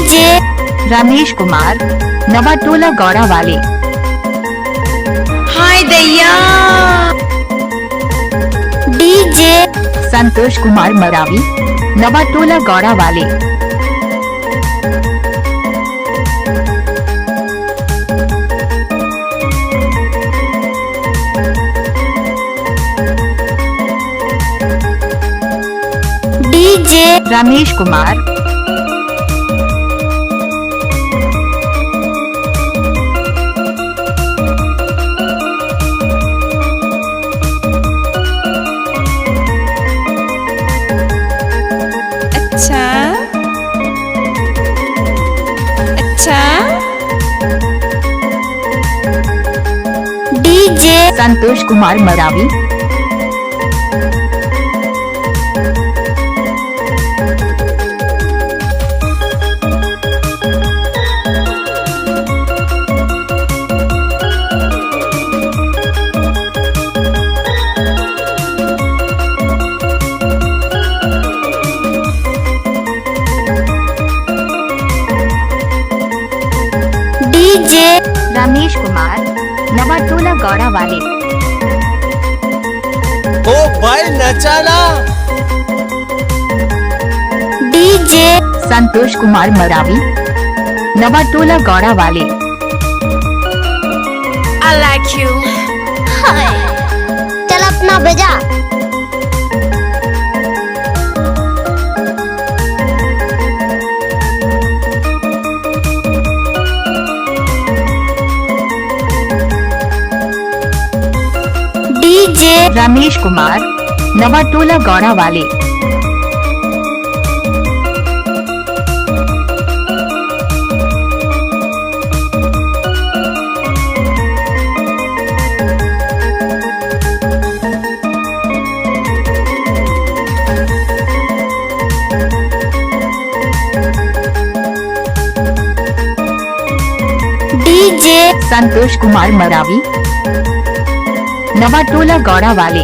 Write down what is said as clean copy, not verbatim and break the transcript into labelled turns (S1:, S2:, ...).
S1: DJ Ramesh Kumar Nawatola Gowda वाले।
S2: हाय दैया।
S1: DJ Santosh Kumar Maravi Nawatola Gowda वाले। डीजे रमेश कुमार
S2: अच्छा अच्छा।
S1: डीजे संतोष कुमार मरावी। डीजे रमेश कुमार नवाटोला गौड़ा वाले।
S3: ओ भाई नचाना।
S1: डीजे संतोष कुमार मरावी नवाटोला गौड़ा वाले।
S2: I like you।
S1: चल अपना भेजा। डीजे रमेश कुमार नवाटोला गौड़ा वाले। डीजे संतोष कुमार मरावी नवाटोला गौड़ा वाले।